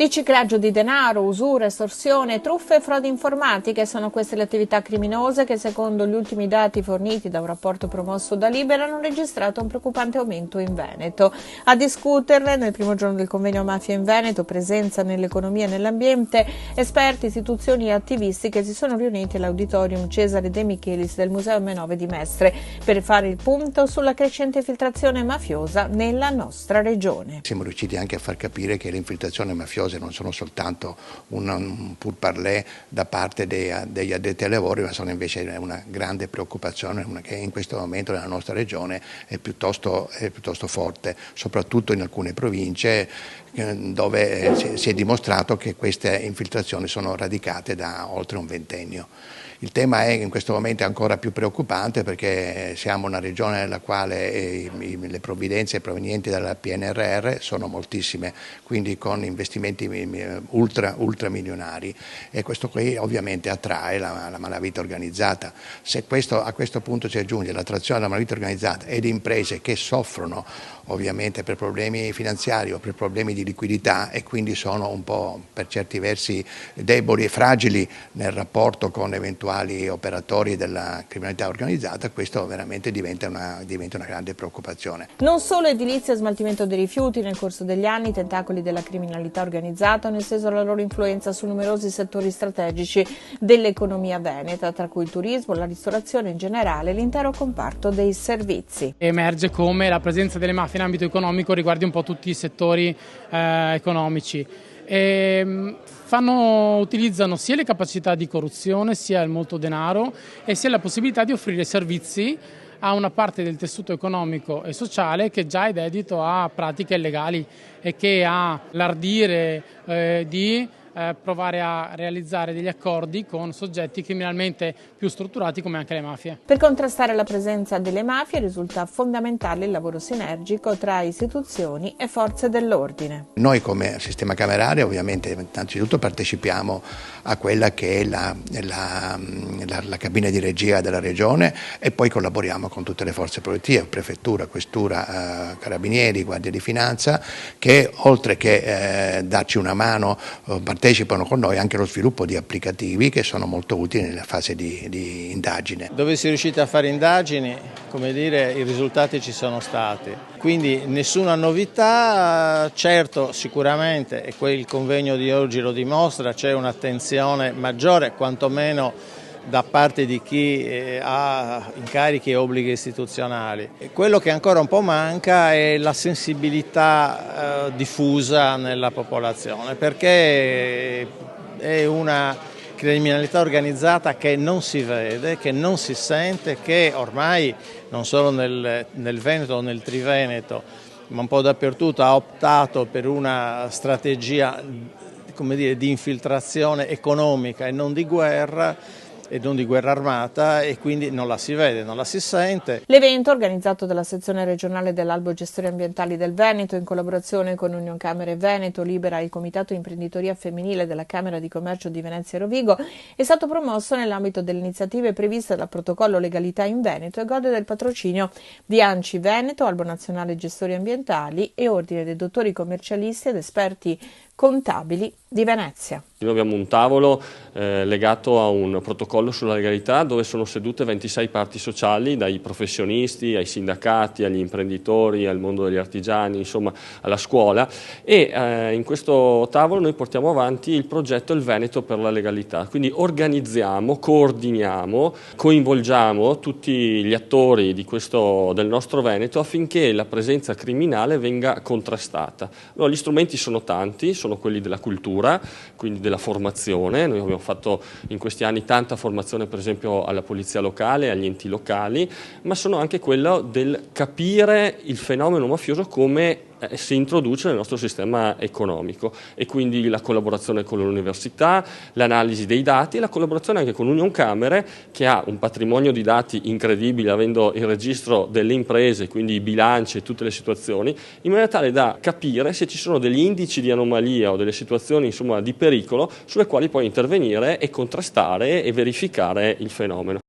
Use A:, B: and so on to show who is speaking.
A: Riciclaggio di denaro, usura, estorsione, truffe e frodi informatiche sono queste le attività criminose che, secondo gli ultimi dati forniti da un rapporto promosso da Libera, hanno registrato un preoccupante aumento in Veneto. A discuterle nel primo giorno del convegno Mafia in Veneto, presenza nell'economia e nell'ambiente, esperti, istituzioni e attivisti che si sono riuniti all'Auditorium Cesare De Michelis del Museo M9 di Mestre per fare il punto sulla crescente infiltrazione mafiosa nella nostra regione.
B: Siamo riusciti anche a far capire che le infiltrazioni mafiose non sono soltanto un pourparlers da parte degli addetti ai lavori, ma sono invece una grande preoccupazione che in questo momento nella nostra regione è piuttosto forte, soprattutto in alcune province dove si è dimostrato che queste infiltrazioni sono radicate da oltre un ventennio. Il tema è in questo momento è ancora più preoccupante perché siamo una regione nella quale le provvidenze provenienti dalla PNRR sono moltissime, quindi con investimenti ultra milionari, e questo qui ovviamente attrae la malavita organizzata. Se a questo punto si aggiunge l'attrazione della malavita organizzata ed imprese che soffrono ovviamente per problemi finanziari o per problemi di liquidità e quindi sono un po' per certi versi deboli e fragili nel rapporto con eventuali operatori della criminalità organizzata, questo veramente diventa una grande preoccupazione.
A: Non solo edilizia e smaltimento dei rifiuti, nel corso degli anni i tentacoli della criminalità organizzata hanno esteso la loro influenza su numerosi settori strategici dell'economia veneta, tra cui il turismo, la ristorazione in generale e l'intero comparto dei servizi.
C: Emerge come la presenza delle mafie in ambito economico riguardi un po' tutti i settori economici. Utilizzano sia le capacità di corruzione, sia il molto denaro e sia la possibilità di offrire servizi a una parte del tessuto economico e sociale che già è dedito a pratiche illegali e che ha l'ardire di provare a realizzare degli accordi con soggetti criminalmente più strutturati come anche le mafie.
A: Per contrastare la presenza delle mafie risulta fondamentale il lavoro sinergico tra istituzioni e forze dell'ordine.
B: Noi come sistema camerale ovviamente innanzitutto partecipiamo a quella che è la cabina di regia della regione e poi collaboriamo con tutte le forze produttive, prefettura, questura, carabinieri, guardia di finanza, che oltre che darci una mano partecipano con noi anche allo sviluppo di applicativi che sono molto utili nella fase di indagine.
D: Dove si è riusciti a fare indagini, come dire, i risultati ci sono stati. Quindi nessuna novità, certo sicuramente, e il convegno di oggi lo dimostra, c'è un'attenzione maggiore, quantomeno da parte di chi ha incarichi e obblighi istituzionali. Quello che ancora un po' manca è la sensibilità diffusa nella popolazione, perché è una criminalità organizzata che non si vede, che non si sente, che ormai non solo nel Veneto o nel Triveneto, ma un po' dappertutto ha optato per una strategia, come dire, di infiltrazione economica e non di guerra armata, e quindi non la si vede, non la si sente.
A: L'evento, organizzato dalla sezione regionale dell'Albo Gestori Ambientali del Veneto in collaborazione con Unioncamere Veneto, Libera e il Comitato Imprenditoria Femminile della Camera di Commercio di Venezia e Rovigo, è stato promosso nell'ambito delle iniziative previste dal Protocollo Legalità in Veneto e gode del patrocinio di ANCI Veneto, Albo Nazionale Gestori Ambientali e Ordine dei Dottori Commercialisti ed Esperti Contabili di Venezia.
E: Noi abbiamo un tavolo legato a un protocollo sulla legalità dove sono sedute 26 parti sociali, dai professionisti ai sindacati, agli imprenditori, al mondo degli artigiani, insomma alla scuola, e in questo tavolo noi portiamo avanti il progetto Il Veneto per la legalità, quindi organizziamo, coordiniamo, coinvolgiamo tutti gli attori del nostro Veneto affinché la presenza criminale venga contrastata. Allora, gli strumenti sono tanti, sono quelli della cultura, quindi della formazione. Noi abbiamo fatto in questi anni tanta formazione per esempio alla polizia locale, agli enti locali, ma sono anche quello del capire il fenomeno mafioso come si introduce nel nostro sistema economico, e quindi la collaborazione con l'università, l'analisi dei dati e la collaborazione anche con Unioncamere, che ha un patrimonio di dati incredibile, avendo il registro delle imprese, quindi i bilanci e tutte le situazioni, in maniera tale da capire se ci sono degli indici di anomalia o delle situazioni insomma di pericolo sulle quali poi intervenire e contrastare e verificare il fenomeno.